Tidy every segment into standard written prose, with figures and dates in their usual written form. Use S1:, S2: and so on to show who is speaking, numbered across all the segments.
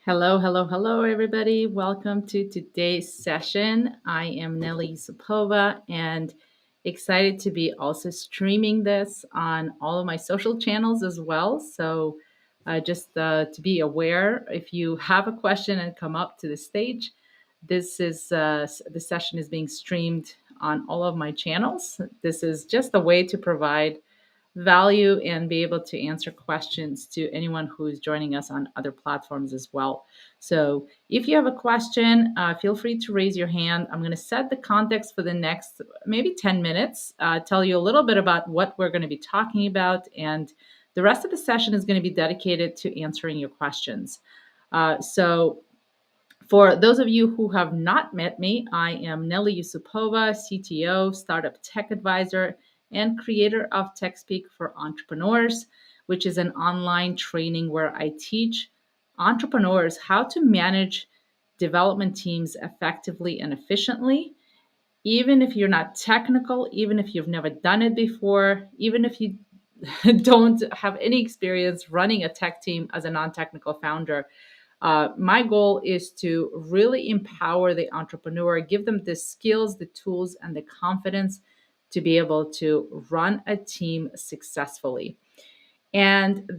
S1: Hello, hello, hello, everybody. Welcome to today's session. I am Nelly Yusupova and excited to be also streaming this on all of my social channels as well. So, just to be aware, if you have a question and come up to the stage, the session is being streamed on all of my channels. This is just a way to provide value and be able to answer questions to anyone who is joining us on other platforms as well. So if you have a question, feel free to raise your hand. I'm going to set the context for the next maybe 10 minutes, tell you a little bit about what we're going to be talking about, and the rest of the session is going to be dedicated to answering your questions. So for those of you who have not met me, I am Nelly Yusupova, CTO, Startup Tech Advisor, and creator of TechSpeak for Entrepreneurs, which is an online training where I teach entrepreneurs how to manage development teams effectively and efficiently, even if you're not technical, even if you've never done it before, even if you don't have any experience running a tech team as a non-technical founder. My goal is to really empower the entrepreneur, give them the skills, the tools, and the confidence to be able to run a team successfully. And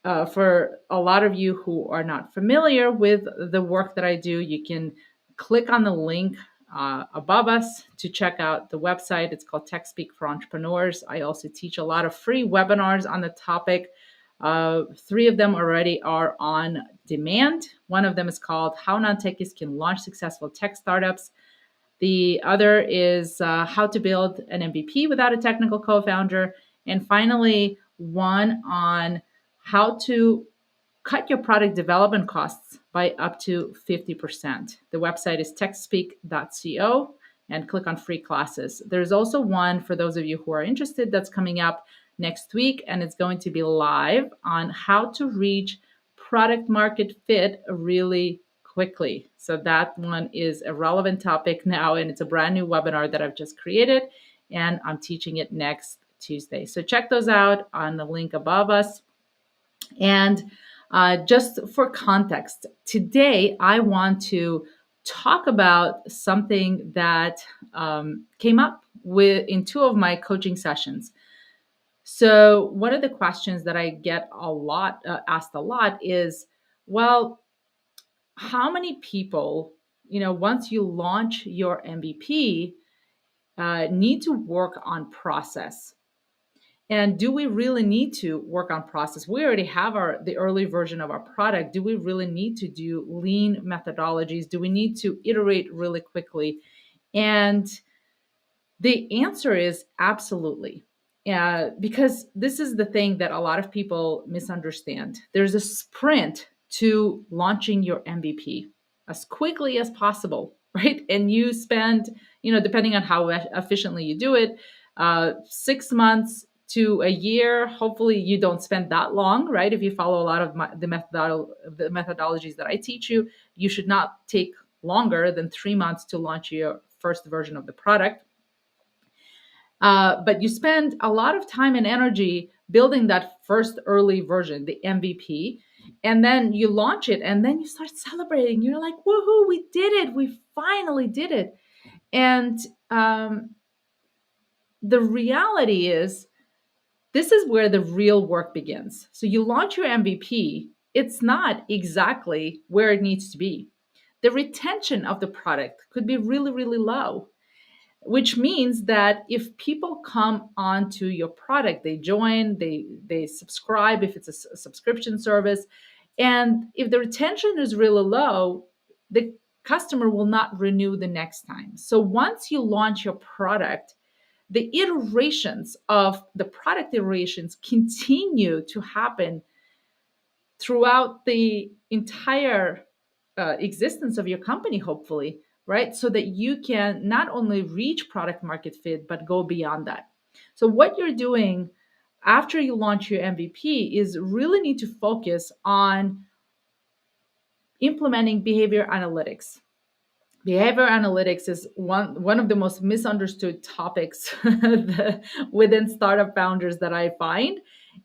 S1: for a lot of you who are not familiar with the work that I do, you can click on the link above us to check out the website. It's called TechSpeak for Entrepreneurs. I also teach a lot of free webinars on the topic. Three of them already are on demand. One of them is called How Non-Techies Can Launch Successful Tech Startups. The other is How to Build an MVP Without a Technical Co-Founder. And finally, one on how to cut your product development costs by up to 50%. The website is techspeak.co and click on free classes. There's also one for those of you who are interested that's coming up next week, and it's going to be live on how to reach product market fit really quickly. So that one is a relevant topic now, and it's a brand new webinar that I've just created, and I'm teaching it next Tuesday. So check those out on the link above us. And just for context, today I want to talk about something that came up in two of my coaching sessions. So one of the questions that I get asked a lot is, well, how many people, once you launch your MVP, need to work on process? And do we really need to work on process? We already have the early version of our product. Do we really need to do lean methodologies? Do we need to iterate really quickly? And the answer is absolutely. Because this is the thing that a lot of people misunderstand. There's a sprint to launching your MVP as quickly as possible, right? And you spend, depending on how efficiently you do it, 6 months to a year. Hopefully you don't spend that long, right? If you follow a lot of the methodologies that I teach you, you should not take longer than 3 months to launch your first version of the product. But you spend a lot of time and energy building that first early version, the MVP, and then you launch it, and then you start celebrating. You're like, woohoo, we did it. We finally did it. And the reality is, this is where the real work begins. So you launch your MVP, it's not exactly where it needs to be. The retention of the product could be really, really low, which means that if people come onto your product, they join, they subscribe if it's a subscription service, and if the retention is really low, the customer will not renew the next time. So once you launch your product, the iterations of the product iterations continue to happen throughout the entire existence of your company, hopefully, right? So that you can not only reach product market fit, but go beyond that. So what you're doing after you launch your MVP is really need to focus on implementing behavior analytics. Behavior analytics is one of the most misunderstood topics within startup founders that I find.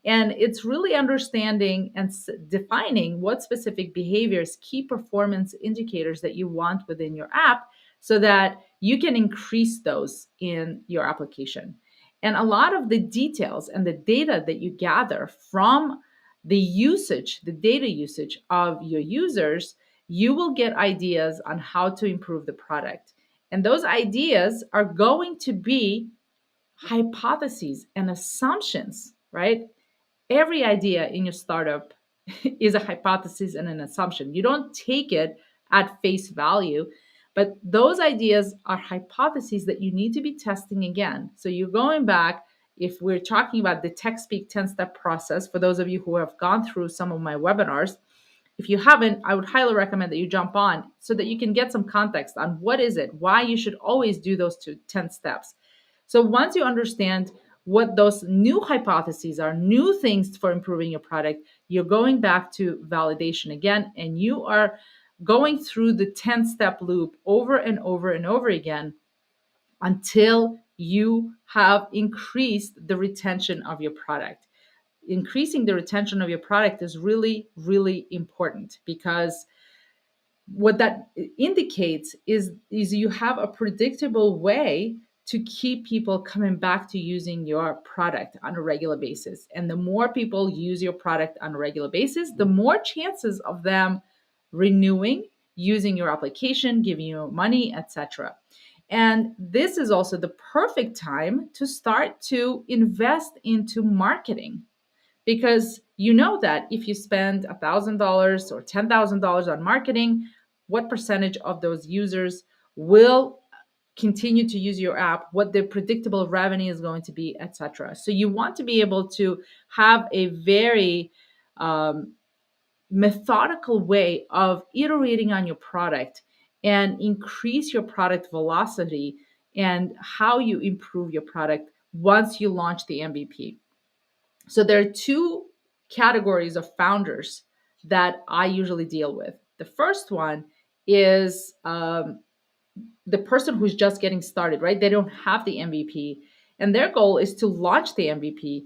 S1: And it's really understanding and defining what specific behaviors, key performance indicators that you want within your app so that you can increase those in your application. And a lot of the details and the data that you gather from the usage, the data usage of your users, you will get ideas on how to improve the product. And those ideas are going to be hypotheses and assumptions, right? Every idea in your startup is a hypothesis and an assumption. You don't take it at face value, but those ideas are hypotheses that you need to be testing again. So you're going back. If we're talking about the Tech Speak 10-step process, for those of you who have gone through some of my webinars, if you haven't, I would highly recommend that you jump on so that you can get some context on what is it, why you should always do those 10 steps. So once you understand what those new hypotheses are, new things for improving your product, you're going back to validation again, and you are going through the 10-step loop over and over and over again until you have increased the retention of your product. Increasing the retention of your product is really, really important, because what that indicates is you have a predictable way to keep people coming back to using your product on a regular basis. And the more people use your product on a regular basis, the more chances of them renewing, using your application, giving you money, etc. And this is also the perfect time to start to invest into marketing, because you know that if you spend $1,000 or $10,000 on marketing, what percentage of those users will continue to use your app, what the predictable revenue is going to be, etc. So you want to be able to have a very methodical way of iterating on your product and increase your product velocity and how you improve your product once you launch the MVP. So there are two categories of founders that I usually deal with. The first one is the person who's just getting started, right? They don't have the MVP, and their goal is to launch the MVP.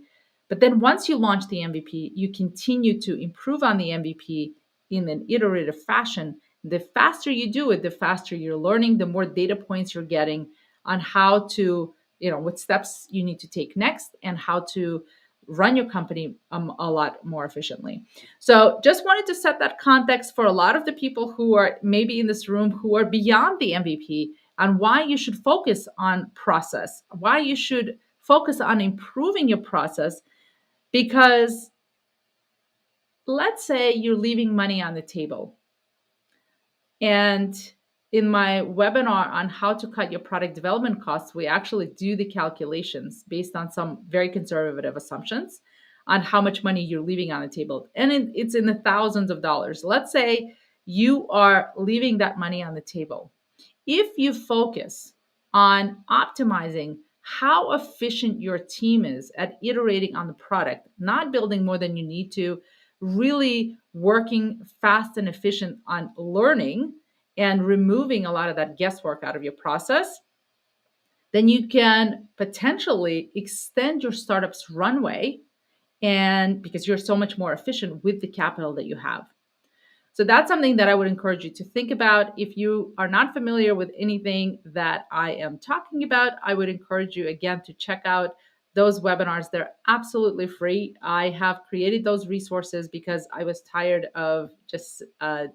S1: But then once you launch the MVP, you continue to improve on the MVP in an iterative fashion. The faster you do it, the faster you're learning, the more data points you're getting on how to, what steps you need to take next and how to run your company a lot more efficiently. So just wanted to set that context for a lot of the people who are maybe in this room who are beyond the MVP, on why you should focus on process, why you should focus on improving your process. Because let's say you're leaving money on the table. And in my webinar on how to cut your product development costs, we actually do the calculations based on some very conservative assumptions on how much money you're leaving on the table. And it's in the thousands of dollars. Let's say you are leaving that money on the table. If you focus on optimizing how efficient your team is at iterating on the product, not building more than you need to, really working fast and efficient on learning and removing a lot of that guesswork out of your process, then you can potentially extend your startup's runway, and because you're so much more efficient with the capital that you have. So that's something that I would encourage you to think about. If you are not familiar with anything that I am talking about, I would encourage you again to check out those webinars. They're absolutely free. I have created those resources because I was tired of just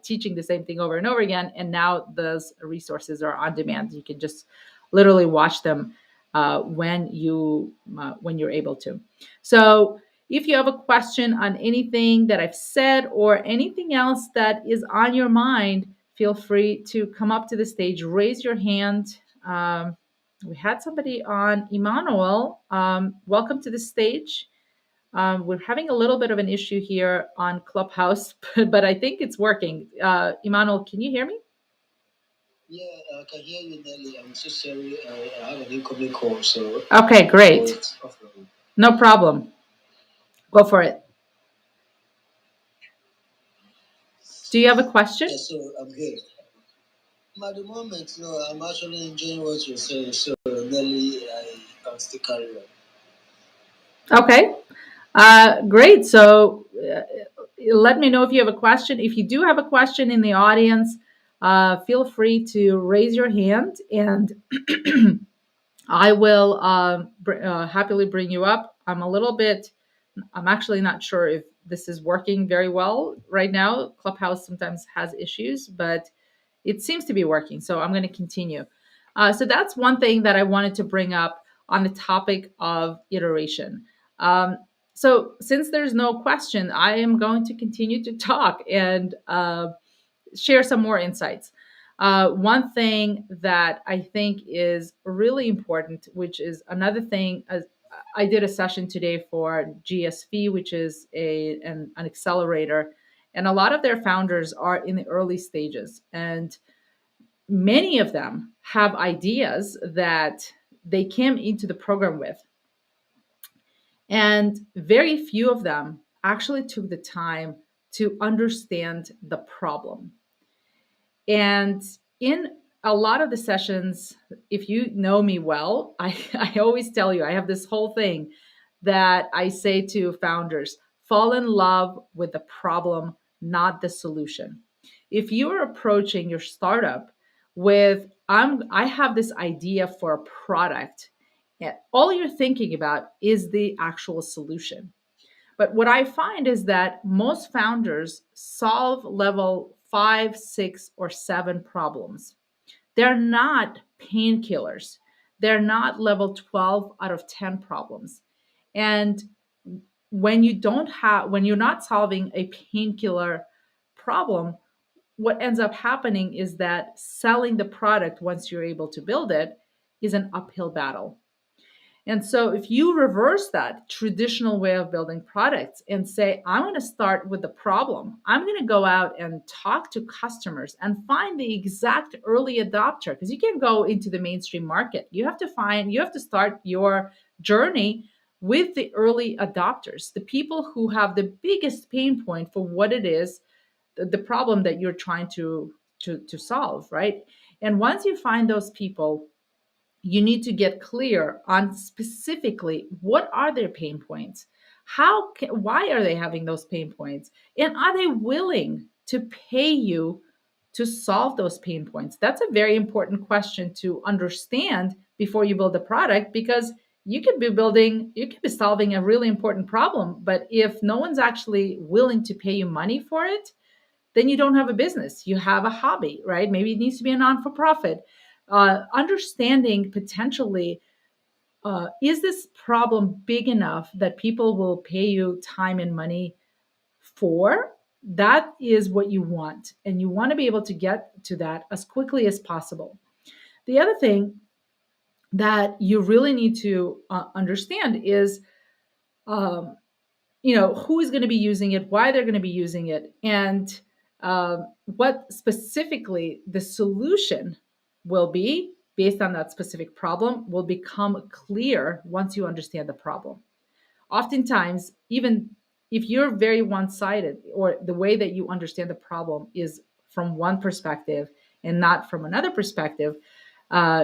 S1: teaching the same thing over and over again. And now those resources are on demand. You can just literally watch them when you're able to. So if you have a question on anything that I've said or anything else that is on your mind, feel free to come up to the stage, raise your hand. We had somebody on, Emmanuel. Welcome to the stage. We're having a little bit of an issue here on Clubhouse, but I think it's working. Emmanuel, can you hear me?
S2: Yeah, I can hear you, Nelly. I'm so sorry. I have an incoming call, so.
S1: Okay, great. No problem. Go for it. Do you have a question?
S2: Yeah, so I'm here. At the moment, no, I'm actually enjoying what you're saying. So, Nelly, I can still carry on.
S1: Okay. Great. So let me know if you have a question. If you do have a question in the audience, feel free to raise your hand and I will happily bring you up. I'm actually not sure if this is working very well right now. Clubhouse sometimes has issues, but it seems to be working. So I'm going to continue. So that's one thing that I wanted to bring up on the topic of iteration. Um, so since there's no question, I am going to continue to talk and share some more insights. One thing that I think is really important, which is another thing, I did a session today for GSV, which is an accelerator, and a lot of their founders are in the early stages, and many of them have ideas that they came into the program with, and very few of them actually took the time to understand the problem. And in a lot of the sessions, if you know me well, I always tell you, I have this whole thing that I say to founders: fall in love with the problem, not the solution. If you are approaching your startup with, I have this idea for a product, and all you're thinking about is the actual solution. But what I find is that most founders solve level five, six, or seven problems. They're not painkillers. They're not level 12 out of 10 problems. And when you're not solving a painkiller problem, what ends up happening is that selling the product once you're able to build it is an uphill battle. And so, if you reverse that traditional way of building products and say, I'm going to start with the problem, I'm going to go out and talk to customers and find the exact early adopter, because you can't go into the mainstream market. You have to start your journey with the early adopters, the people who have the biggest pain point for what it is, the problem that you're trying to solve, right? And once you find those people, you need to get clear on specifically what are their pain points, why are they having those pain points, and are they willing to pay you to solve those pain points. That's a very important question to understand before you build a product, because you could be solving a really important problem, but if no one's actually willing to pay you money for it, then you don't have a business. You have a hobby, right? Maybe it needs to be a non for profit. Understanding potentially, is this problem big enough that people will pay you time and money for? That is what you want. And you want to be able to get to that as quickly as possible. The other thing that you really need to understand is, um, who is going to be using it, why they're going to be using it, and what specifically the solution will be based on that specific problem will become clear once you understand the problem. Oftentimes, even if you're very one-sided, or the way that you understand the problem is from one perspective and not from another perspective,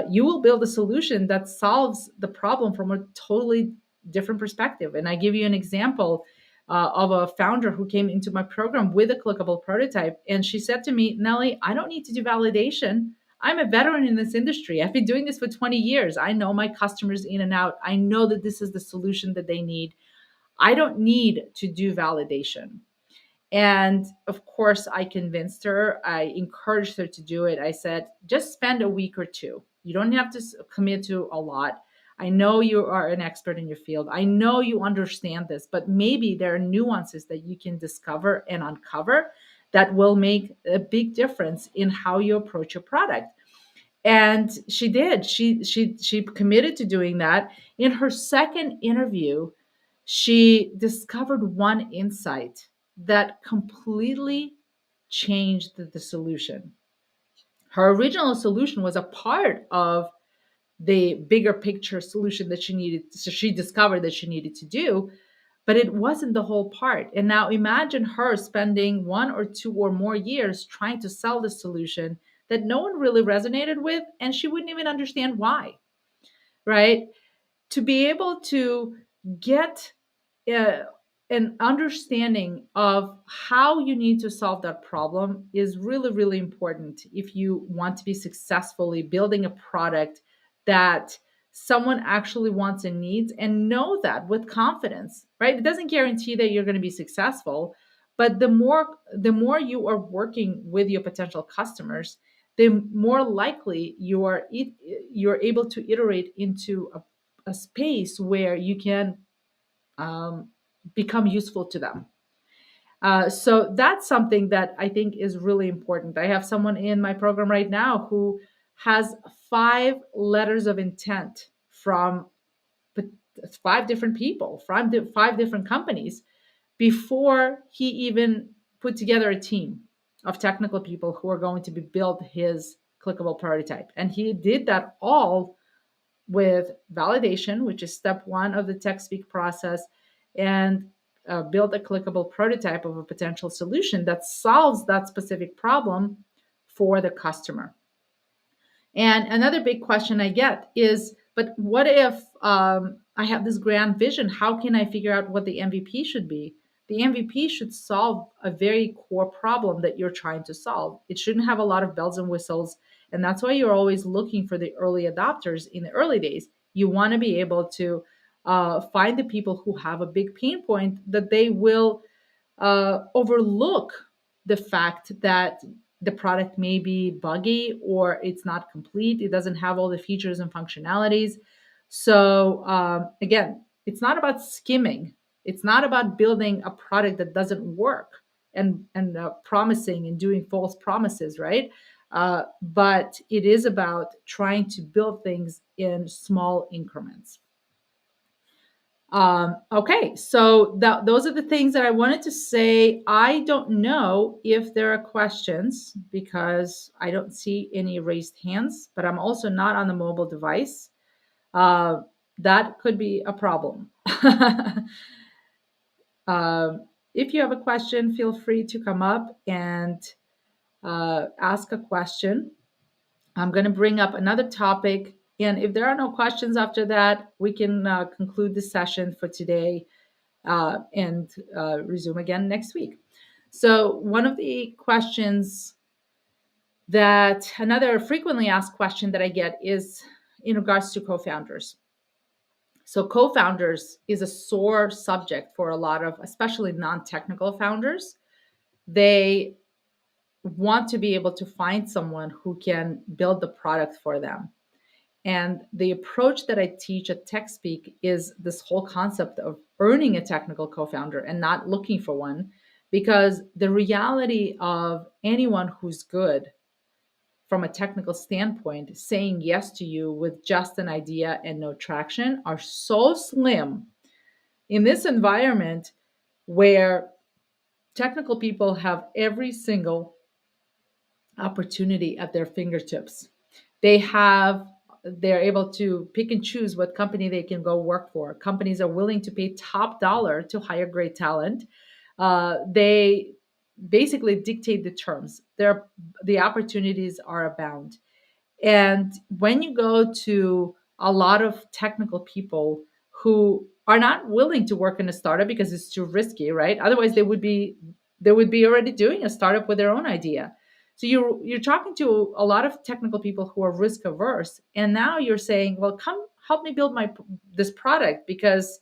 S1: you will build a solution that solves the problem from a totally different perspective. And I give you an example of a founder who came into my program with a clickable prototype. And she said to me, Nelly, I don't need to do validation. I'm a veteran in this industry. I've been doing this for 20 years. I know my customers in and out. I know that this is the solution that they need. I don't need to do validation. And of course, I convinced her. I encouraged her to do it. I said, just spend a week or two. You don't have to commit to a lot. I know you are an expert in your field. I know you understand this, but maybe there are nuances that you can discover and uncover that will make a big difference in how you approach your product. And she did. She committed to doing that. In her second interview, she discovered one insight that completely changed the solution. Her original solution was a part of the bigger picture solution that she needed. So she discovered that she needed to do, but it wasn't the whole part. And now imagine her spending 1 or 2 or more years trying to sell the solution that no one really resonated with, and she wouldn't even understand why, right? To be able to get an understanding of how you need to solve that problem is really, really important if you want to be successfully building a product that someone actually wants and needs, and know that with confidence, right? It doesn't guarantee that you're going to be successful, but the more you are working with your potential customers, the more likely you're able to iterate into a space where you can um, become useful to them. So that's something that I think is really important. I have someone in my program right now who has 5 letters of intent from p- 5 different people, from 5 different companies, before he even put together a team of technical people who are going to be build his clickable prototype. And he did that all with validation, which is step one of the tech speak process, and build a clickable prototype of a potential solution that solves that specific problem for the customer. And another big question I get is, but what if I have this grand vision? How can I figure out what the MVP should be? The MVP should solve a very core problem that you're trying to solve. It shouldn't have a lot of bells and whistles. And that's why you're always looking for the early adopters in the early days. You want to be able to find the people who have a big pain point that they will overlook the fact that the product may be buggy or it's not complete. It doesn't have all the features and functionalities. So, again, it's not about skimming. It's not about building a product that doesn't work and promising and doing false promises, right? But it is about trying to build things in small increments. Okay, so those are the things that I wanted to say. I don't know if there are questions because I don't see any raised hands, but I'm also not on the mobile device. Uh, that could be a problem. If you have a question, feel free to come up and ask a question. I'm going to bring up another topic. And if there are no questions after that, we can conclude the session for today and resume again next week. So, one of the questions that another frequently asked question that I get is in regards to co-founders. So, co-founders is a sore subject for a lot of, especially non-technical founders. They want to be able to find someone who can build the product for them. And the approach that I teach at TechSpeak is this whole concept of earning a technical co-founder and not looking for one, because the reality of anyone who's good from a technical standpoint saying yes to you with just an idea and no traction are so slim in this environment where technical people have every single opportunity at their fingertips. They're able to pick and choose what company they can go work for. Companies are willing to pay top dollar to hire great talent. They basically dictate the terms. The opportunities are abound. And when you go to a lot of technical people who are not willing to work in a startup because it's too risky, right? Otherwise, they would be already doing a startup with their own idea. So you're talking to a lot of technical people who are risk averse, and now you're saying, "Well, come help me build my this product because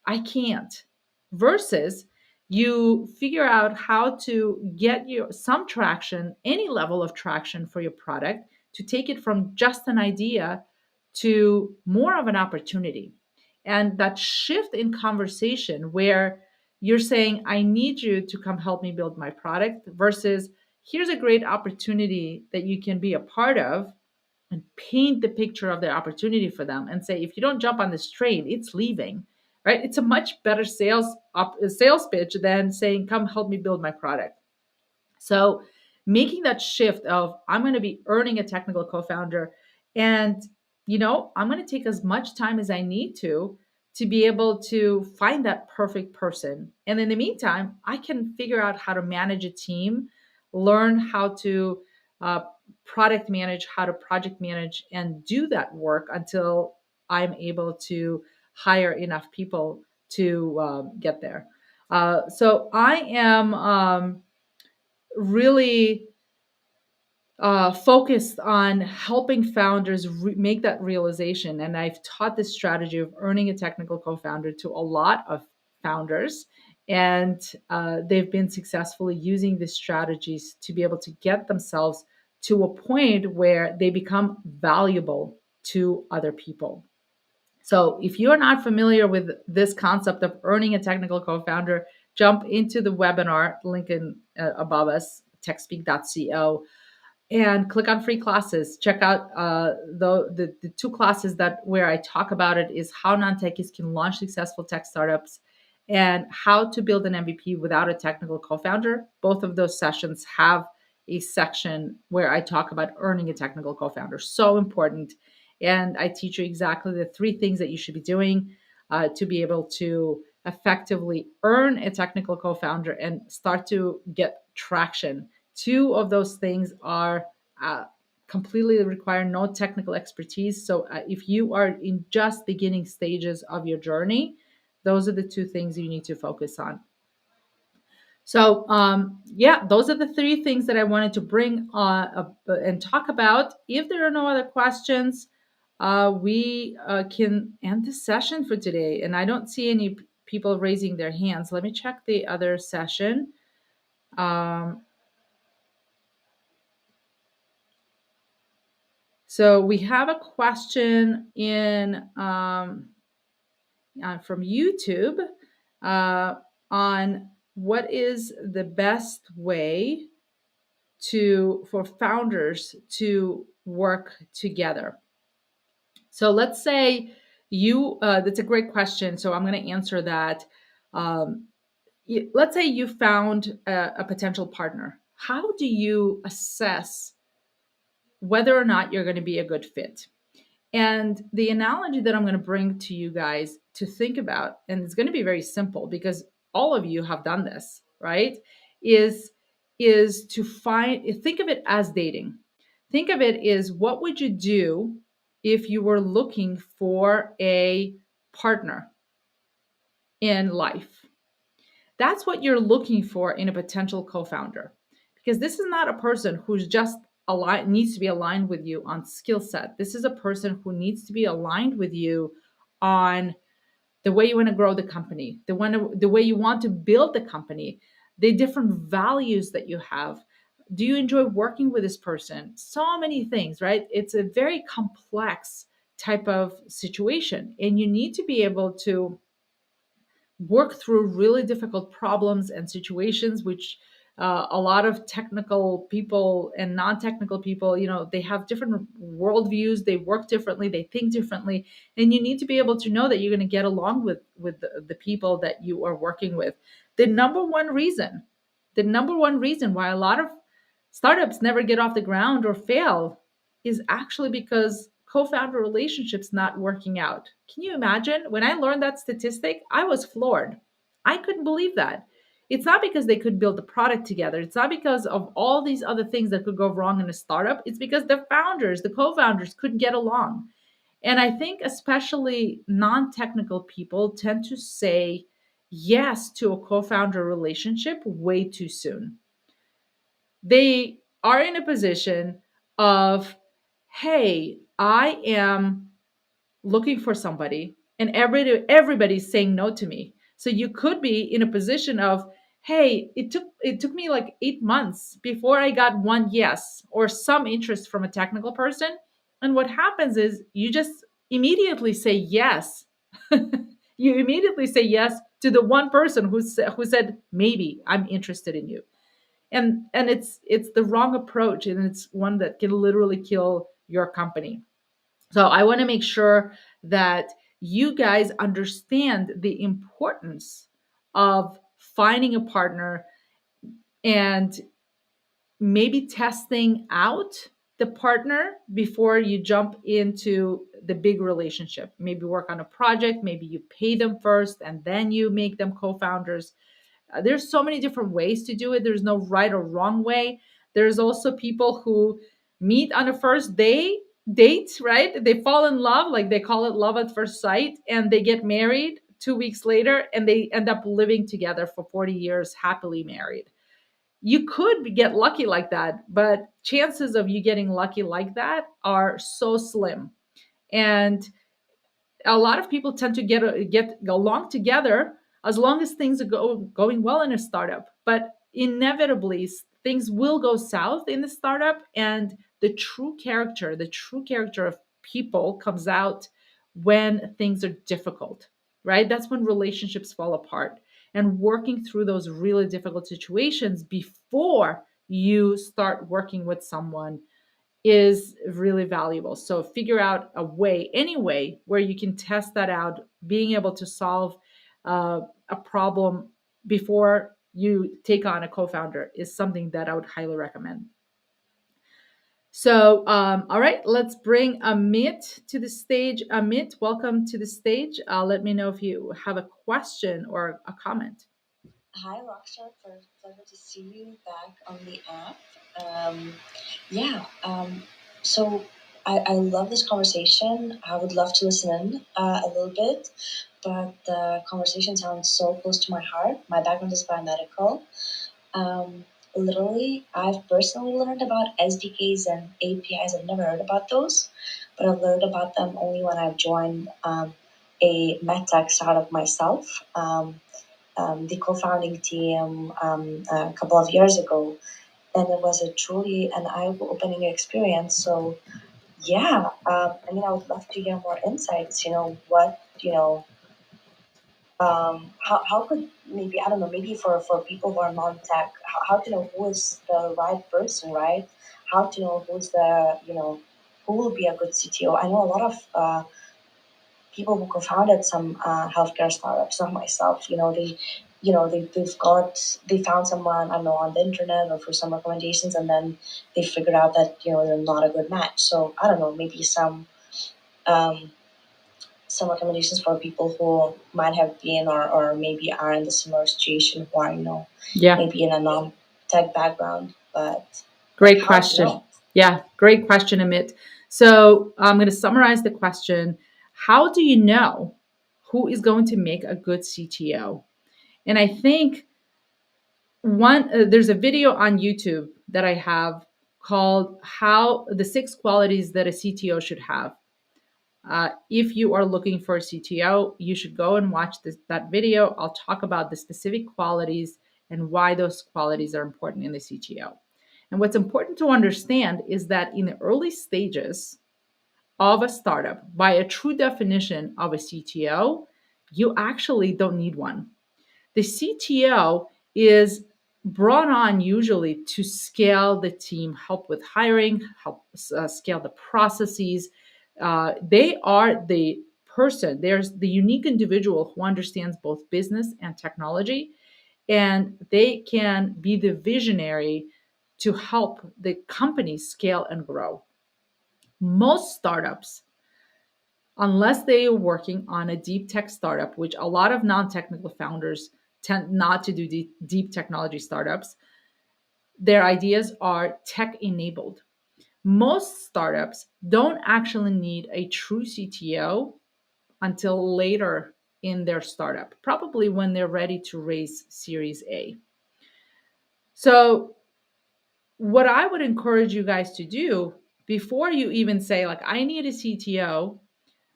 S1: I can't." Versus you figure out how to get your some traction, any level of traction for your product, to take it from just an idea to more of an opportunity. And that shift in conversation where you're saying, I need you to come help me build my product, versus here's a great opportunity that you can be a part of, and paint the picture of the opportunity for them and say, if you don't jump on this train, it's leaving, right? It's a much better sales pitch than saying, come help me build my product. So making that shift of, I'm going to be earning a technical co-founder, and I'm going to take as much time as I need to be able to find that perfect person. And in the meantime, I can figure out how to manage a team, learn how to uh, product manage, how to project manage, and do that work until I'm able to hire enough people to get there. So I am really focused on helping founders make that realization. And I've taught this strategy of earning a technical co founder to a lot of founders. And they've been successfully using these strategies to be able to get themselves to a point where they become valuable to other people. So if you're not familiar with this concept of earning a technical co founder, jump into the webinar link above us, techspeak.co, and click on free classes. Check out the two classes that where I talk about it is how non-techies can launch successful tech startups and how to build an MVP without a technical co-founder. Both of those sessions have a section where I talk about earning a technical co-founder. So important. And I teach you exactly the three things that you should be doing to be able to effectively earn a technical co-founder and start to get traction. Two of those things are completely require no technical expertise. So if you are in just beginning stages of your journey, those are the two things you need to focus on. So yeah, those are the three things that I wanted to bring and talk about. If there are no other questions, we can end the session for today. And I don't see any people raising their hands. Let me check the other session. Um, So we have a question from YouTube on what is the best way for founders to work together. So let's say that's a great question. So I'm going to answer that. Um, let's say you found a potential partner. How do you assess whether or not you're going to be a good fit? And the analogy that I'm going to bring to you guys to think about, and it's going to be very simple because all of you have done this, right? Is to think of it as dating. Think of it as what would you do if you were looking for a partner in life? That's what you're looking for in a potential co-founder, because this is not a person who's just needs to be aligned with you on skill set. This is a person who needs to be aligned with you on the way you want to grow the company, the way you want to build the company, the different values that you have. Do you enjoy working with this person? So many things, right? It's a very complex type of situation, and you need to be able to work through really difficult problems and situations, which a lot of technical people and non-technical people, they have different worldviews, they work differently, they think differently, and you need to be able to know that you're going to get along with the people that you are working with. The number one reason why a lot of startups never get off the ground or fail is actually because co-founder relationships not working out. Can you imagine? When I learned that statistic, I was floored. I couldn't believe that. It's not because they could build the product together. It's not because of all these other things that could go wrong in a startup. It's because the co-founders couldn't get along. And I think especially non-technical people tend to say yes to a co-founder relationship way too soon. They are in a position of, hey, I am looking for somebody and everybody's saying no to me. So you could be in a position of, hey, it took me like 8 months before I got one yes or some interest from a technical person. And what happens is you just immediately say yes. You immediately say yes to the one person who said, maybe I'm interested in you. And it's the wrong approach, and it's one that can literally kill your company. So I want to make sure that you guys understand the importance of finding a partner and maybe testing out the partner before you jump into the big relationship. Maybe work on a project, maybe you pay them first and then you make them co-founders. There's so many different ways to do it. There's no right or wrong way. There's also people who meet on a first date, right? They fall in love, like they call it love at first sight, and they get married 2 weeks later, and they end up living together for 40 years, happily married. You could get lucky like that, but chances of you getting lucky like that are so slim. And a lot of people tend to get along together as long as things are going well in a startup, but inevitably things will go south in the startup, and the true character of people comes out when things are difficult, right? That's when relationships fall apart. And working through those really difficult situations before you start working with someone is really valuable. So figure out a way, any way, where you can test that out, being able to solve a problem before you take on a co-founder is something that I would highly recommend. So, all right, let's bring Amit to the stage. Amit, welcome to the stage. Let me know if you have a question or a comment.
S2: Hi, Rockstar. Pleasure to see you back on the app. Um, yeah. So I love this conversation. I would love to listen in a little bit, but the conversation sounds so close to my heart. My background is biomedical. Um, Literally, I've personally learned about SDKs and APIs. I've never heard about those, but I've learned about them only when I've joined a medtech startup myself. The co-founding team a couple of years ago, and it was a truly an eye-opening experience. So yeah, I mean, I would love to hear more insights. How could maybe, I don't know, maybe for people who are non-tech, how to know who is the right person, right? How to know who's the, who will be a good CTO. I know a lot of people who co-founded some healthcare startups, not myself. They found someone, I don't know, on the internet or for some recommendations, and then they figured out that they're not a good match. So I don't know, maybe um, some recommendations for people who might have been or maybe are in the similar situation, who are
S1: Yeah,
S2: maybe in a non-tech background, but
S1: great
S2: how to
S1: question.
S2: know?
S1: Yeah, great question, Amit. So I'm going to summarize the question. How do you know who is going to make a good CTO? And I think there's a video on YouTube that I have called "How the Six Qualities That a CTO Should Have." If you are looking for a CTO, you should go and watch that video. I'll talk about the specific qualities and why those qualities are important in the CTO. And what's important to understand is that in the early stages of a startup, by a true definition of a CTO, you actually don't need one. The CTO is brought on usually to scale the team, help with hiring, help scale the processes. They are the person, there's the unique individual who understands both business and technology, and they can be the visionary to help the company scale and grow. Most startups, unless they are working on a deep tech startup, which a lot of non-technical founders tend not to do deep technology startups, their ideas are tech enabled. Most startups don't actually need a true CTO until later in their startup, probably when they're ready to raise Series A. So, what I would encourage you guys to do before you even say, like, I need a CTO,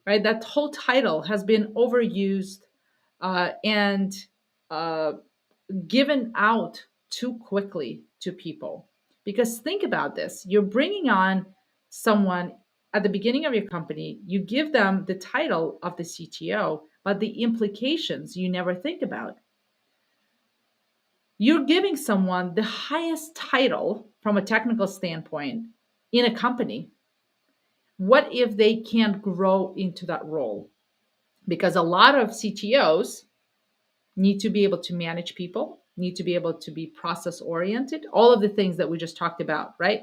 S1: right? That whole title has been overused and uh, given out too quickly to people. Because think about this, you're bringing on someone at the beginning of your company, you give them the title of the CTO, but the implications you never think about. You're giving someone the highest title from a technical standpoint in a company. What if they can't grow into that role? Because a lot of CTOs need to be able to manage people, need to be able to be process oriented, all of the things that we just talked about, right?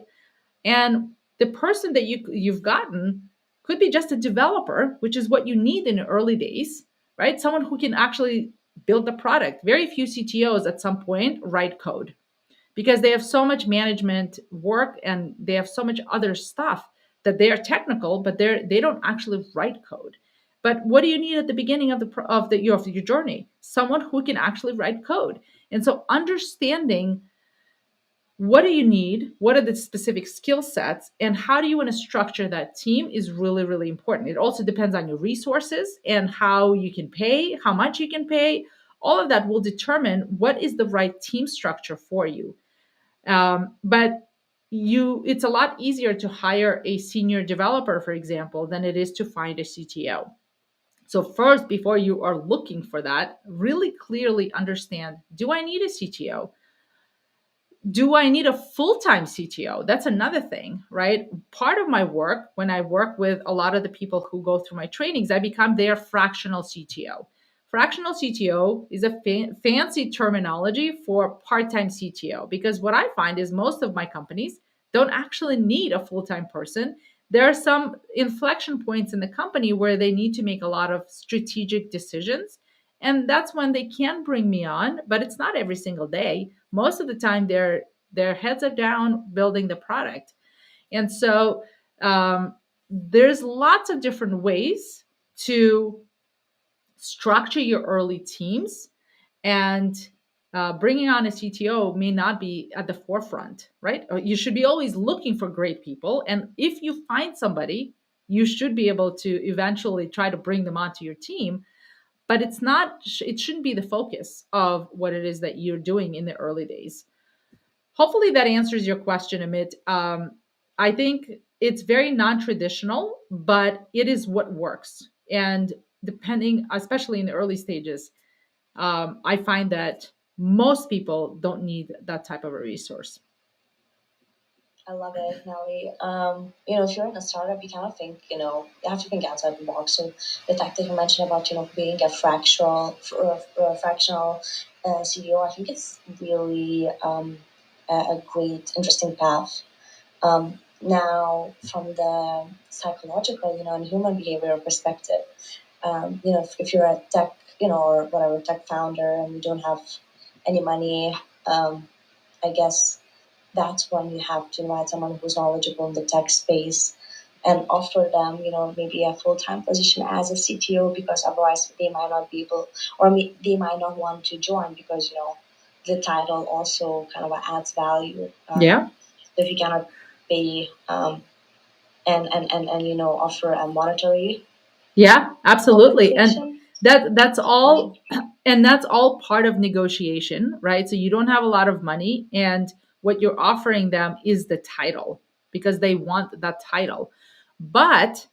S1: And the person that you've gotten could be just a developer, which is what you need in the early days, right? Someone who can actually build the product. Very few CTOs at some point write code because they have so much management work and they have so much other stuff that they are technical, but they don't actually write code. But what do you need at the beginning of your journey? Someone who can actually write code. And so understanding what do you need, what are the specific skill sets, and how do you want to structure that team is really, really important. It also depends on your resources and how you can pay, how much you can pay. All of that will determine what is the right team structure for you. But it's a lot easier to hire a senior developer, for example, than it is to find a CTO. So first, before you are looking for that, really clearly understand, do I need a CTO? Do I need a full-time CTO? That's another thing, right? Part of my work, when I work with a lot of the people who go through my trainings, I become their fractional CTO. Fractional CTO is a fancy terminology for part-time CTO, because what I find is most of my companies don't actually need a full-time person. There are some inflection points in the company where they need to make a lot of strategic decisions, and that's when they can bring me on, but it's not every single day. Most of the time their heads are down building the product. And so there's lots of different ways to structure your early teams, and bringing on a CTO may not be at the forefront, right? You should be always looking for great people, and if you find somebody, you should be able to eventually try to bring them onto your team. But it shouldn't be the focus of what it is that you're doing in the early days. Hopefully that answers your question, Amit. I think it's very non-traditional, but it is what works. And depending, especially in the early stages, I find that most people don't need that type of a resource.
S2: I love it, Nelly. If you're in a startup, you kind of think, you have to think outside the box. So the fact that you mentioned about, being a fractional CEO, I think it's really a great, interesting path. Now, from the psychological, and human behavior perspective, if you're a tech, or whatever tech founder, and you don't have any money, I guess that's when you have to invite someone who's knowledgeable in the tech space and offer them, maybe a full-time position as a CTO, because otherwise they might not be able, or they might not want to join, because, the title also kind of adds value.
S1: Yeah.
S2: So if you cannot pay and offer a monetary
S1: Yeah, absolutely. And
S2: compensation.
S1: that's all, and that's all part of negotiation, right? So you don't have a lot of money, and what you're offering them is the title, because they want that title. But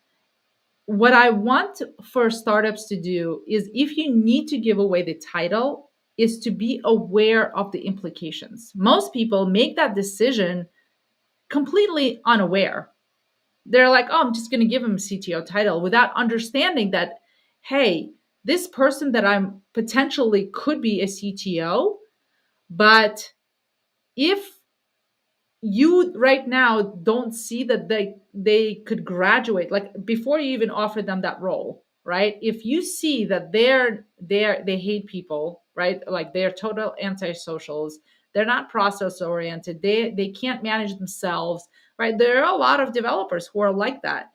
S1: what I want for startups to do is, if you need to give away the title, is to be aware of the implications. Most people make that decision completely unaware. They're like, oh, I'm just going to give him a CTO title, without understanding that, hey, this person that I'm potentially could be a CTO, but if you right now don't see that they could graduate, like before you even offer them that role, right? If you see that they hate people, right? Like they're total antisocials, they're not process oriented, they can't manage themselves, right? There are a lot of developers who are like that.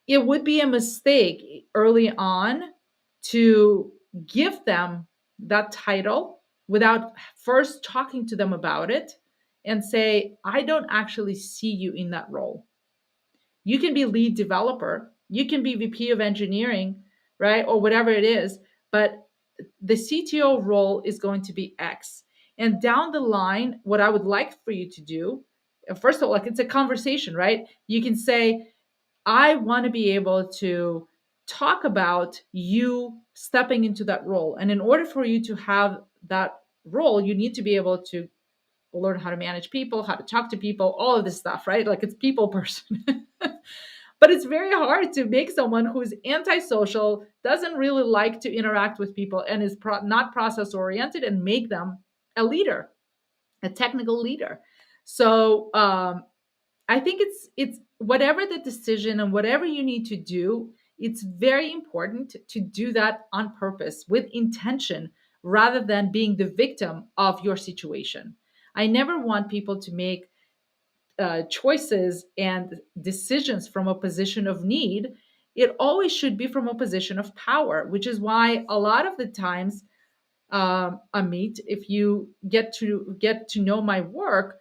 S1: It would be a mistake early on to give them that title without first talking to them about it and say, I don't actually see you in that role. You can be lead developer, you can be VP of engineering, right? Or whatever it is, but the CTO role is going to be X. And down the line, what I would like for you to do, first of all, like it's a conversation, right? You can say, I want to be able to talk about you stepping into that role. And in order for you to have that role, you need to be able to learn how to manage people, how to talk to people, all of this stuff, right? Like it's people person. But it's very hard to make someone who's antisocial, doesn't really like to interact with people, and is not process oriented, and make them a leader, a technical leader. So I think it's whatever the decision and whatever you need to do, it's very important to do that on purpose with intention, rather than being the victim of your situation. I never want people to make choices and decisions from a position of need. it always should be from a position of power, which is why a lot of the times, Amit, if you get to know my work,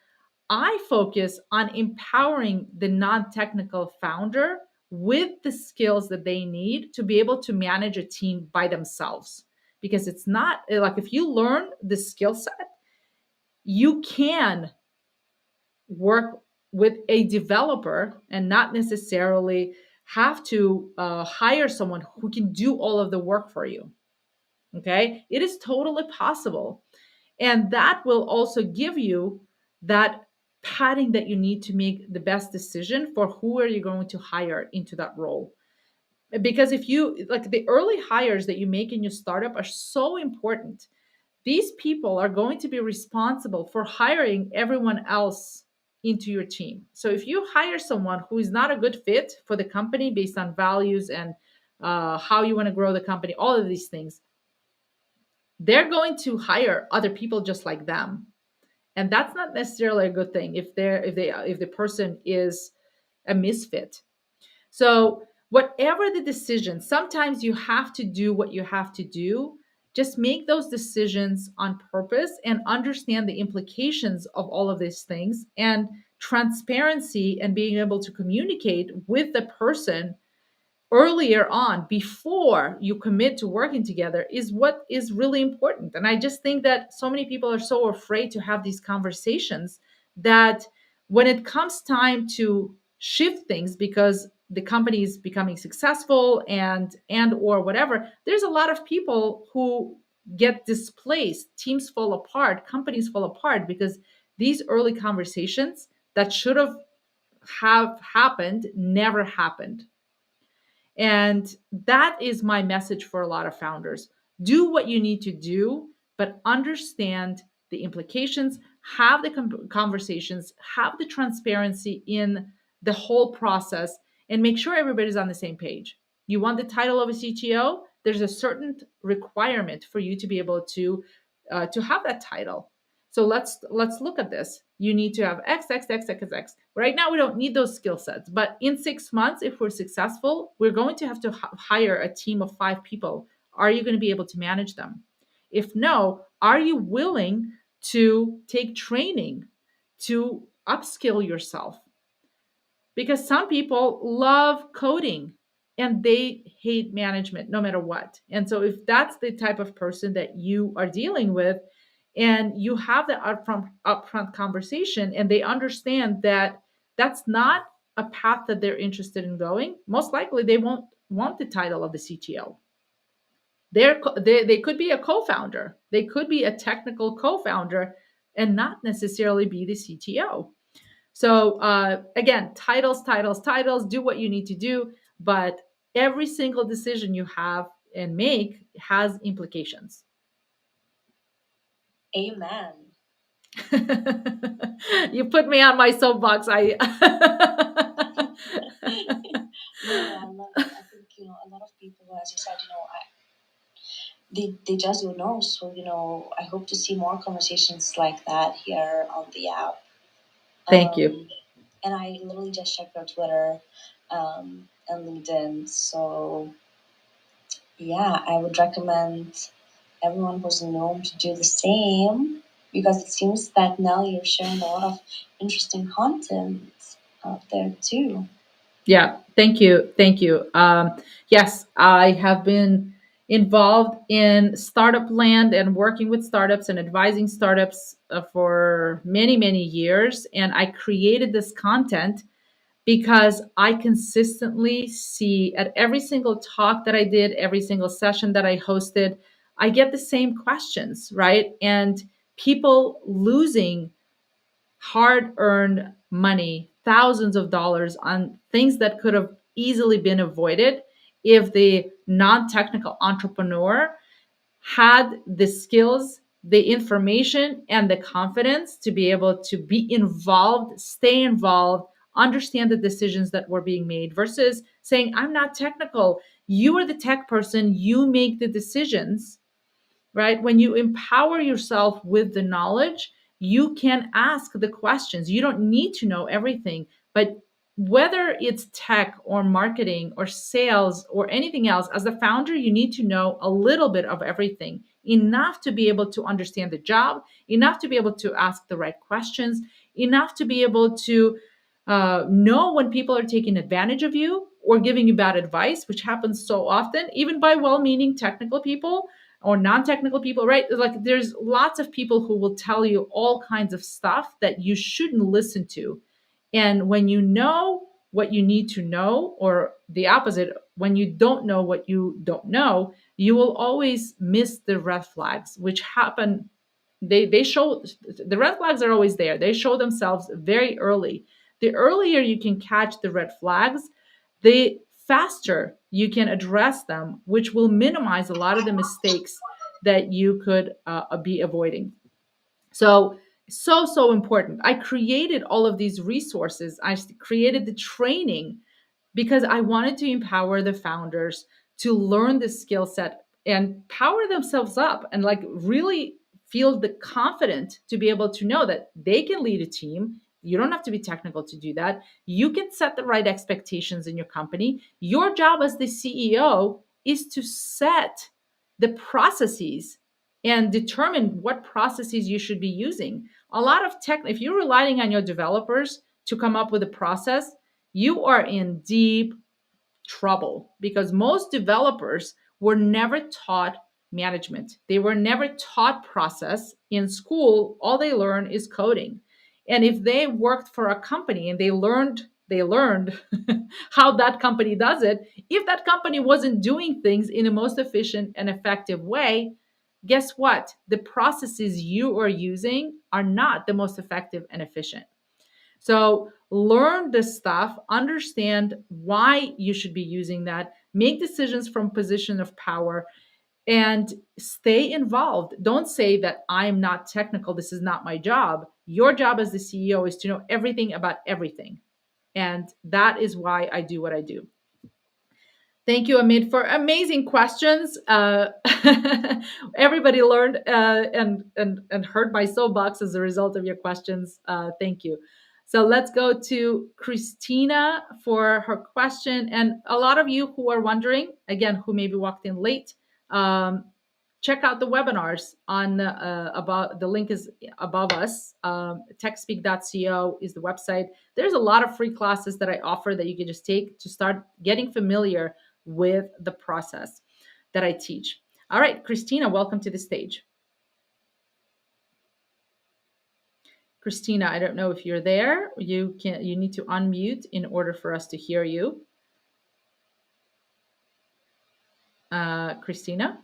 S1: I focus on empowering the non-technical founder with the skills that they need to be able to manage a team by themselves. Because it's not like, if you learn the skill set, you can work with a developer and not necessarily have to hire someone who can do all of the work for you. Okay, it is totally possible. And that will also give you that padding that you need to make the best decision for who are you going to hire into that role. Because if you like, the early hires that you make in your startup are so important. These people are going to be responsible for hiring everyone else into your team. So if you hire someone who is not a good fit for the company based on values and how you want to grow the company, all of these things, they're going to hire other people just like them, and that's not necessarily a good thing if the person is a misfit. So whatever the decision, sometimes you have to do what you have to do. Just make those decisions on purpose and understand the implications of all of these things. And transparency and being able to communicate with the person earlier on, before you commit to working together, is what is really important. And I just think that so many people are so afraid to have these conversations, that when it comes time to shift things because the company is becoming successful and or whatever, there's a lot of people who get displaced, teams fall apart, companies fall apart, because these early conversations that should have happened never happened. And that is my message for a lot of founders. Do what you need to do, but understand the implications, have the conversations, have the transparency in the whole process, and make sure everybody's on the same page. You want the title of a CTO? There's a certain requirement for you to be able to have that title. So let's look at this. You need to have X, X, X, X, X. Right now, we don't need those skill sets, but in 6 months, if we're successful, we're going to have to hire a team of 5 people. Are you going to be able to manage them? If no, are you willing to take training to upskill yourself? Because some people love coding and they hate management no matter what. And so if that's the type of person that you are dealing with, and you have the upfront conversation, and they understand that that's not a path that they're interested in going, most likely they won't want the title of the CTO. They could be a co-founder, they could be a technical co-founder, and not necessarily be the CTO. So again, titles, titles, titles, do what you need to do, but every single decision you have and make has implications.
S2: Amen.
S1: You put me on my soapbox. I
S2: No, I love it. I think, a lot of people, as you said, they just don't know. So, I hope to see more conversations like that here on the app.
S1: Thank you.
S2: And I literally just checked your Twitter and LinkedIn. So, yeah, I would recommend everyone who's in the room to do the same, because it seems that now you're sharing a lot of interesting content out there too.
S1: Yeah, thank you. Thank you. Yes, I have been involved in startup land and working with startups and advising startups for many, many years. And I created this content because I consistently see at every single talk that I did, every single session that I hosted, I get the same questions, right? And people losing hard earned money, thousands of dollars on things that could have easily been avoided if the non technical entrepreneur had the skills, the information, and the confidence to be able to be involved, stay involved, understand the decisions that were being made, versus saying, I'm not technical. You are the tech person, you make the decisions, right? When you empower yourself with the knowledge, you can ask the questions. You don't need to know everything, but whether it's tech or marketing or sales or anything else, as a founder, you need to know a little bit of everything, enough to be able to understand the job, enough to be able to ask the right questions, enough to be able to know when people are taking advantage of you or giving you bad advice, which happens so often, even by well meaning technical people or non technical people, right? Like there's lots of people who will tell you all kinds of stuff that you shouldn't listen to. And when you know what you need to know, or the opposite, when you don't know what you don't know, you will always miss the red flags, which happen. They show, the red flags are always there. They show themselves very early. The earlier you can catch the red flags, the faster you can address them, which will minimize a lot of the mistakes that you could be avoiding. So important. I created all of these resources. I created the training because I wanted to empower the founders to learn the skill set and power themselves up and like really feel the confident to be able to know that they can lead a team. You don't have to be technical to do that. You can set the right expectations in your company. Your job as the CEO is to set the processes and determine what processes you should be using. A lot of tech, if you're relying on your developers to come up with a process, you are in deep trouble because most developers were never taught management. They were never taught process. In school, all they learn is coding. And if they worked for a company and they learned how that company does it, if that company wasn't doing things in the most efficient and effective way, guess what? The processes you are using are not the most effective and efficient. So learn this stuff, understand why you should be using that, make decisions from position of power, and stay involved. Don't say that I'm not technical, this is not my job. Your job as the CEO is to know everything about everything. And that is why I do what I do. Thank you, Amit, for amazing questions. Everybody learned and heard my soapbox as a result of your questions. Thank you. So let's go to Christina for her question. And a lot of you who are wondering, again, who maybe walked in late, um, check out the webinars on about the link is above us. Techspeak.co is the website. There's a lot of free classes that I offer that you can just take to start getting familiar with the process that I teach. All right, Christina, welcome to the stage. Christina, I don't know if you're there. You need to unmute in order for us to hear you. Christina?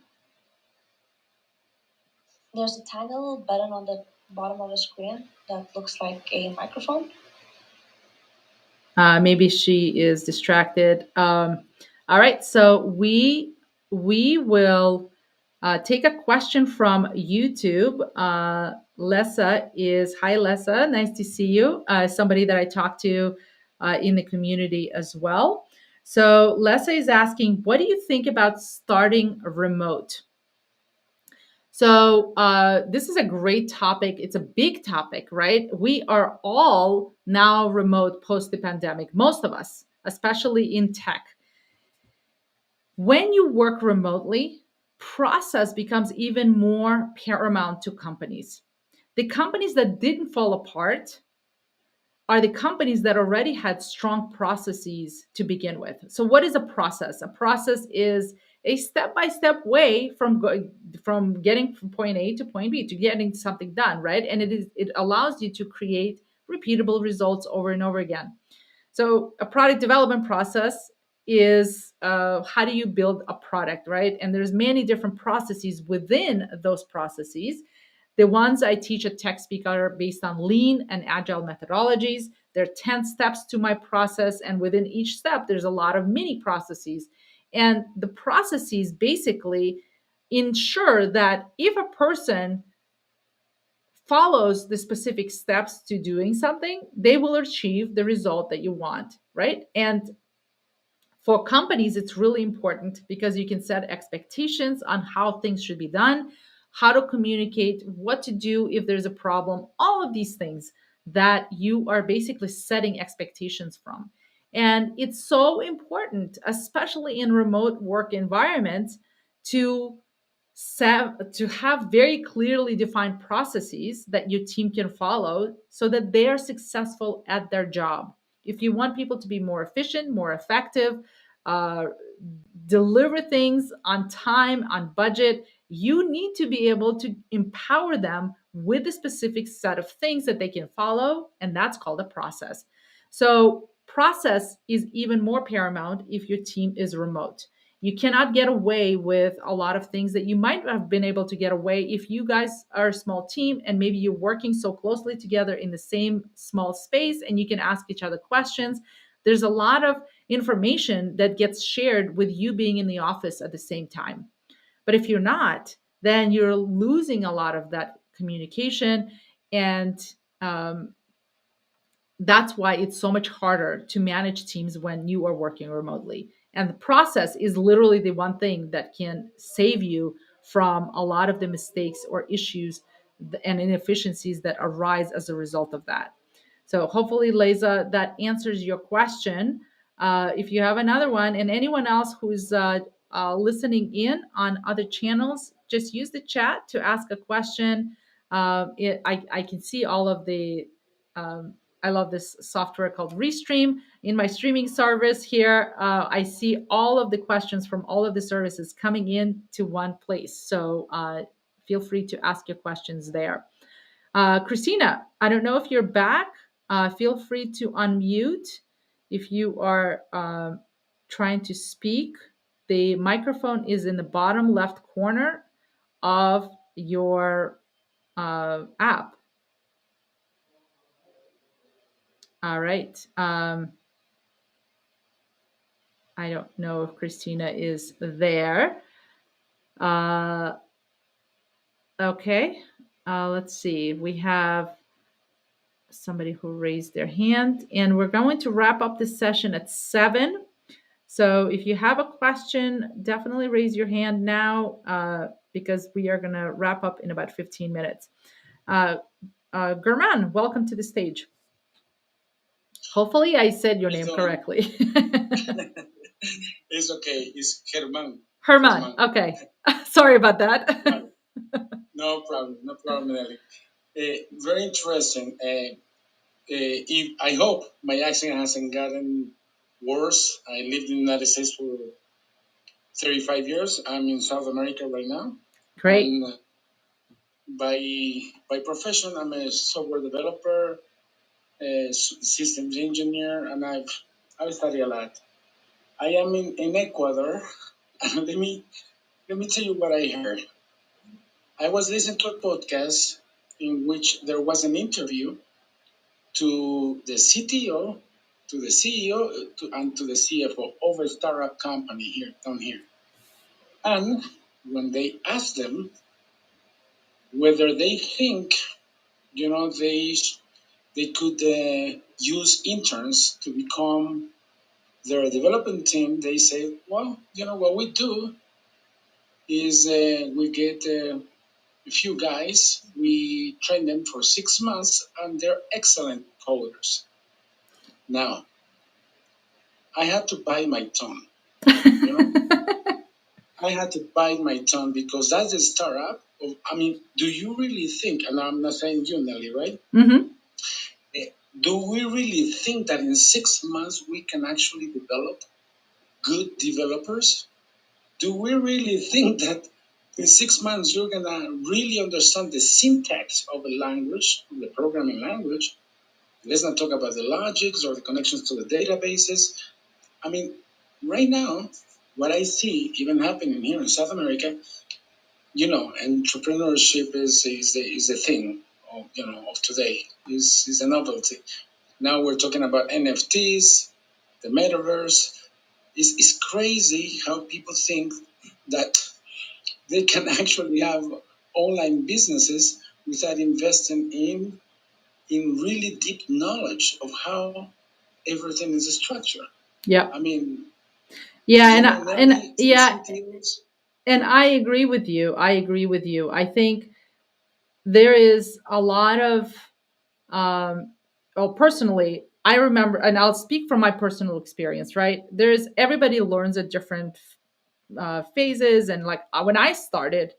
S2: There's a tiny little button on the bottom of the screen that looks like a microphone.
S1: Maybe she is distracted. All right, so we will take a question from YouTube. Lessa is, hi Lessa, nice to see you. Somebody that I talked to in the community as well. So Lessa is asking, what do you think about starting remote? So this is a great topic. It's a big topic, right? We are all now remote post the pandemic, most of us, especially in tech. When you work remotely, process becomes even more paramount to companies. The companies that didn't fall apart are the companies that already had strong processes to begin with. So what is a process? A process is a step-by-step way from getting from point A to point B to getting something done, right? And it allows you to create repeatable results over and over again. So a product development process is how do you build a product, right? And there's many different processes within those processes. The ones I teach at TechSpeak are based on lean and agile methodologies. There are 10 steps to my process, and within each step, there's a lot of mini processes. And the processes basically ensure that if a person follows the specific steps to doing something, they will achieve the result that you want, right? And for companies, it's really important because you can set expectations on how things should be done, how to communicate, what to do if there's a problem, all of these things that you are basically setting expectations from. And it's so important, especially in remote work environments, to to have very clearly defined processes that your team can follow so that they are successful at their job. If you want people to be more efficient, more effective, uh, deliver things on time, on budget, you need to be able to empower them with a specific set of things that they can follow, and that's called a process. So, process is even more paramount if your team is remote. You cannot get away with a lot of things that you might have been able to get away if you guys are a small team and maybe you're working so closely together in the same small space and you can ask each other questions. There's a lot of information that gets shared with you being in the office at the same time. But if you're not, then you're losing a lot of that communication. And um, that's why it's so much harder to manage teams when you are working remotely. And the process is literally the one thing that can save you from a lot of the mistakes or issues and inefficiencies that arise as a result of that. So hopefully, Leza, that answers your question. If you have another one, and anyone else who's listening in on other channels, just use the chat to ask a question. I can see all of the um, I love this software called Restream. In my streaming service here, I see all of the questions from all of the services coming in to one place. So feel free to ask your questions there. Christina, I don't know if you're back. Feel free to unmute if you are trying to speak. The microphone is in the bottom left corner of your app. All right. I don't know if Christina is there. Uh, okay. Let's see. We have somebody who raised their hand, and we're going to wrap up this session at 7. So if you have a question, definitely raise your hand now because we are going to wrap up in about 15 minutes. German, welcome to the stage. Hopefully, I said your name correctly.
S2: It's okay. It's Herman.
S1: Herman. Okay. Sorry about that.
S2: No problem. No problem, Nelly. Very interesting. If, I hope my accent hasn't gotten worse. I lived in the United States for 35 years. I'm in South America right now.
S1: Great.
S2: And by profession, I'm a software developer, a systems engineer, and I've studied a lot. I am in Ecuador. let me tell you what I heard. I was listening to a podcast in which there was an interview to the CTO, to the CEO, and to the CFO of a startup company here down here. And when they asked them whether they think, they could use interns to become their development team, they say, well, what we do is we get a few guys, we train them for 6 months, and they're excellent coders. Now, I had to bite my tongue. I had to bite my tongue because that's a startup. I mean, do you really think, and I'm not saying you, Nelly, right?
S1: Mm-hmm.
S2: Do we really think that in 6 months we can actually develop good developers? Do we really think that in 6 months you're going to really understand the syntax of a language, the programming language? Let's not talk about the logics or the connections to the databases. I mean, right now, what I see even happening here in South America, entrepreneurship is the thing of today. Is a novelty. Now we're talking about NFTs, the metaverse. It's crazy how people think that they can actually have online businesses without investing in really deep knowledge of how everything is structured.
S1: Yeah.
S2: I mean,
S1: Yeah,
S2: Nelly,
S1: yeah,
S2: CTOs.
S1: and I agree with you. I agree with you. I think there is a lot of, well, personally, I remember, and I'll speak from my personal experience, right? There's everybody learns at different phases. And like when I started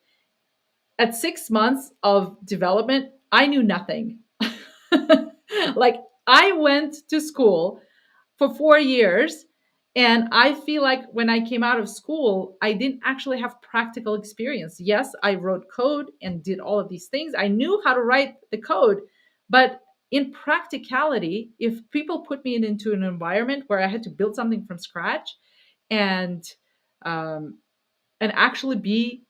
S1: at 6 months of development, I knew nothing. Like I went to school for 4 years. And I feel like when I came out of school, I didn't actually have practical experience. Yes, I wrote code and did all of these things. I knew how to write the code. But in practicality, if people put me into an environment where I had to build something from scratch and um, actually be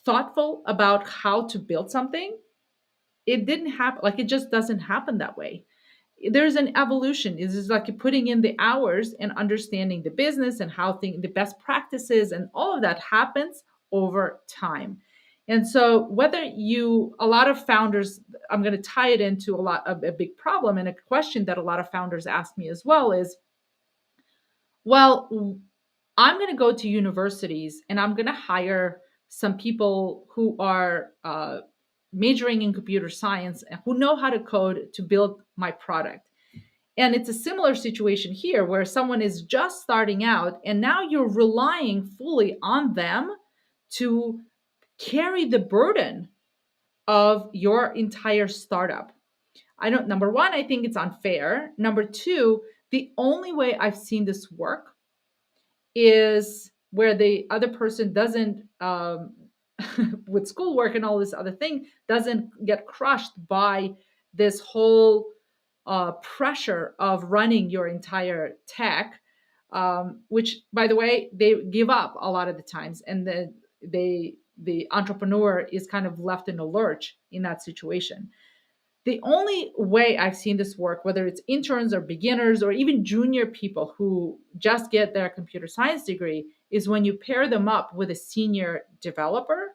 S1: thoughtful about how to build something, it didn't happen. Like it just doesn't happen that way. There's an evolution. It's just like putting in the hours and understanding the business and how the best practices and all of that happens over time. And so whether you, a lot of founders, I'm going to tie it into a lot of a big problem, and a question that a lot of founders ask me as well is, well, I'm going to go to universities and I'm going to hire some people who are majoring in computer science and who know how to code to build my product. And it's a similar situation here where someone is just starting out and now you're relying fully on them to carry the burden of your entire startup. I don't, number one, I think it's unfair. Number two, the only way I've seen this work is where the other person doesn't with schoolwork and all this other thing doesn't get crushed by this whole pressure of running your entire tech, which by the way they give up a lot of the times, and the entrepreneur is kind of left in a lurch in that situation. The only way I've seen this work, whether it's interns or beginners or even junior people who just get their computer science degree, is when you pair them up with a senior developer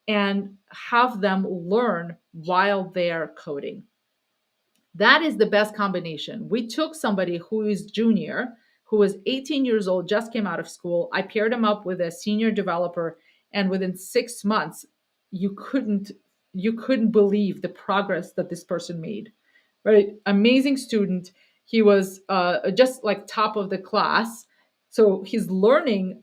S1: and have them learn while they're coding. That is the best combination. We took somebody who is junior, who was 18 years old, just came out of school. I paired him up with a senior developer, and within 6 months, you couldn't you couldn't believe the progress that this person made. Right, amazing student. He was just like top of the class, so he's learning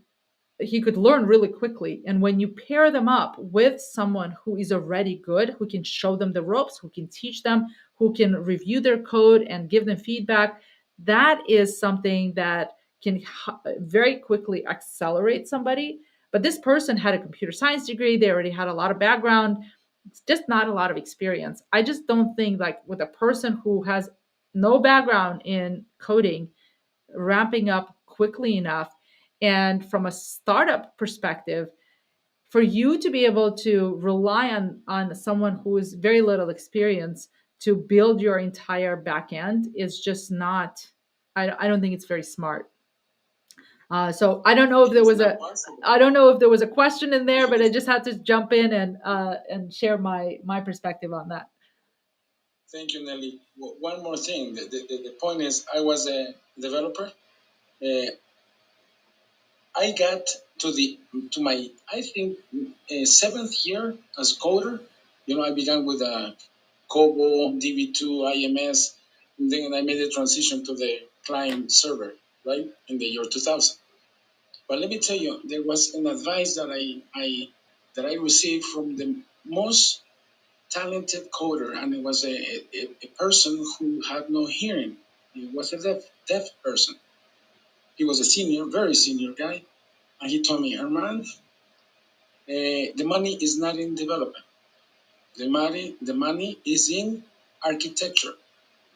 S1: he could learn really quickly. And when you pair them up with someone who is already good, who can show them the ropes, who can teach them, who can review their code and give them feedback, that is something that can very quickly accelerate somebody. But this person had a computer science degree, they already had a lot of background. It's just not a lot of experience. I just don't think, like, with a person who has no background in coding, ramping up quickly enough. And from a startup perspective, for you to be able to rely on someone who is very little experience to build your entire back end is just not, I don't think it's very smart. So I don't know if there was a, I don't know if there was a question in there, but I just had to jump in and share my perspective on that.
S2: Thank you, Nelly. One more thing. The point is, I was a developer. Uh, I got to my, I think, seventh year as coder. You know, I began with a COBOL, DB2, IMS, and then I made the transition to the client server, right, in the year 2000. But let me tell you, there was an advice that I received from the most talented coder, and it was a person who had no hearing. He was a deaf person. He was a senior, very senior guy, and he told me, Armand, the money is not in development. The money is in architecture,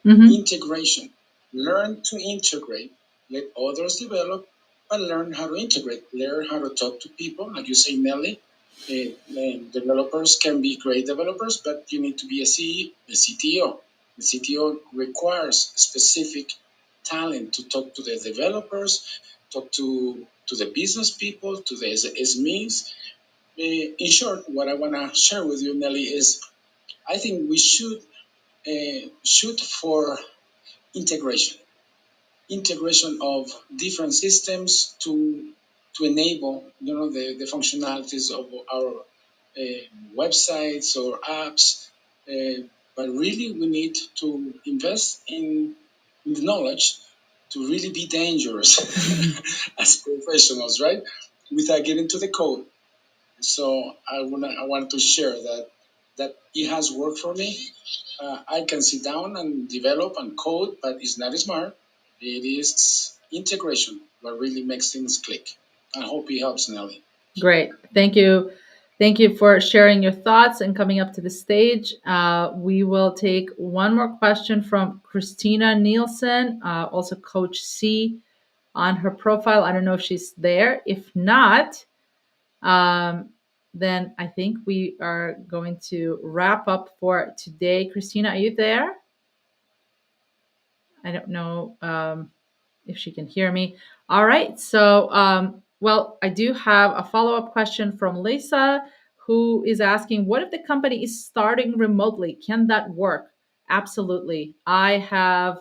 S2: integration. Learn to integrate. Let others develop, but learn how to integrate. Learn how to talk to people, like you say, Nelly. Developers can be great developers, but you need to be a CTO. The CTO requires specific talent to talk to the developers, talk to the business people, to the SMEs. In short, what I want to share with you, Nelly, is I think we should shoot for integration, integration of different systems to enable, the functionalities of our websites or apps. But really, we need to invest in the knowledge to really be dangerous as professionals, right? Without getting to the code. So I wanted to share that it has worked for me. I can sit down and develop and code, but it's not smart. It is integration what really makes things click. I hope it helps, Nelly.
S1: Great. Thank you. Thank you for sharing your thoughts and coming up to the stage. We will take one more question from Christina Nielsen, also Coach C on her profile. I don't know if she's there. If not, um, then I think we are going to wrap up for today. Christina, are you there? I don't know if she can hear me. All right. So, well, I do have a follow up question from Lisa, who is asking, what if the company is starting remotely? Can that work? Absolutely. Uh,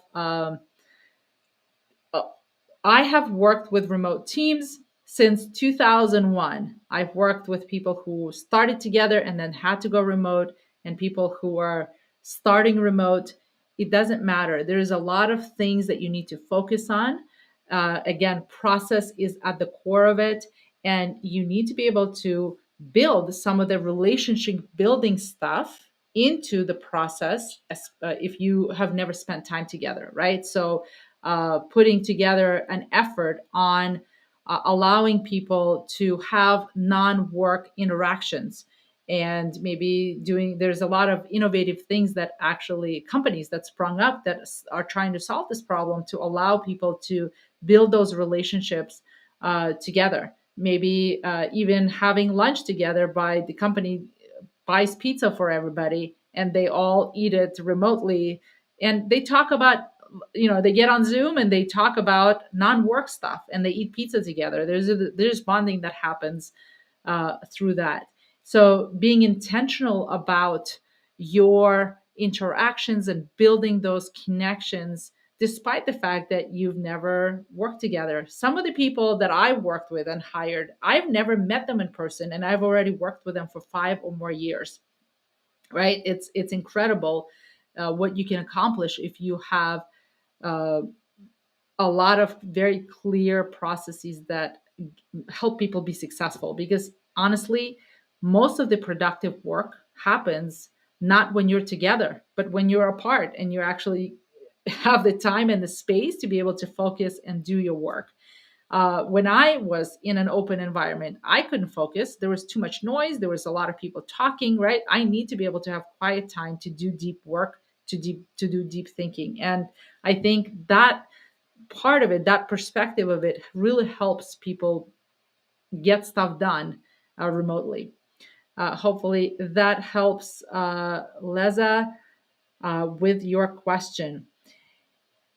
S1: I have worked with remote teams since 2001. I've worked with people who started together and then had to go remote, and people who are starting remote. It doesn't matter. There's a lot of things that you need to focus on. Again, process is at the core of it, and you need to be able to build some of the relationship building stuff into the process if you have never spent time together, right? So putting together an effort on allowing people to have non-work interactions, and maybe doing, there's a lot of innovative things that actually companies that sprung up that are trying to solve this problem to allow people to build those relationships together. Maybe even having lunch together, by the company buys pizza for everybody and they all eat it remotely, and they talk about, they get on Zoom and they talk about non-work stuff and they eat pizza together. There's bonding that happens through that. So being intentional about your interactions and building those connections, despite the fact that you've never worked together. Some of the people that I worked with and hired, I've never met them in person, and I've already worked with them for 5 or more years. Right? It's incredible what you can accomplish if you have uh, a lot of very clear processes that help people be successful. Because honestly, most of the productive work happens not when you're together, but when you're apart and you actually have the time and the space to be able to focus and do your work. When I was in an open environment, I couldn't focus. There was too much noise. There was a lot of people talking, right? I need to be able to have quiet time to do deep work, to do deep thinking. And I think that part of it, that perspective of it, really helps people get stuff done remotely. Hopefully that helps, Leza, with your question.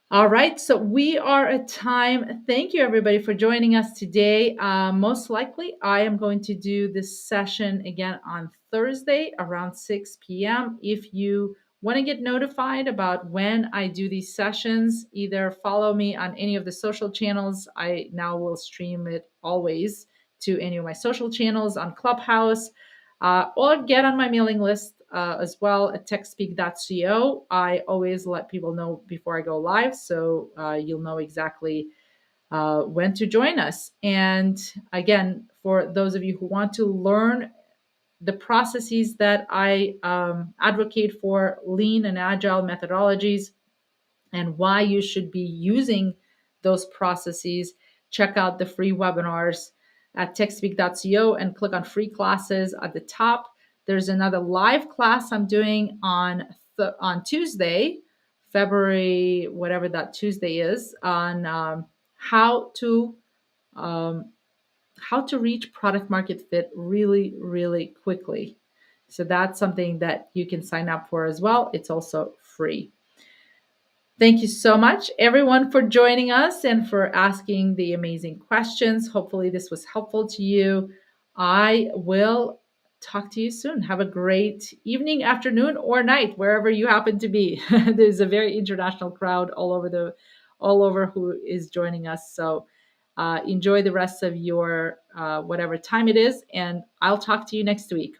S1: All right, so we are at time. Thank you, everybody, for joining us today. Most likely, I am going to do this session again on Thursday around 6 p.m. If you want to get notified about when I do these sessions, either follow me on any of the social channels. I now will stream it always to any of my social channels on Clubhouse, or get on my mailing list as well at techspeak.co. I always let people know before I go live, so you'll know exactly when to join us. And again, for those of you who want to learn the processes that I advocate for, lean and agile methodologies, and why you should be using those processes, check out the free webinars at techspeak.co and click on free classes at the top. There's another live class I'm doing on Tuesday, February, whatever that Tuesday is, on how to um, how to reach product market fit really, really quickly. So that's something that you can sign up for as well. It's also free. Thank you so much, everyone, for joining us and for asking the amazing questions. Hopefully, this was helpful to you. I will talk to you soon. Have a great evening, afternoon, or night, wherever you happen to be. There's a very international crowd all over who is joining us. So enjoy the rest of your whatever time it is, and I'll talk to you next week.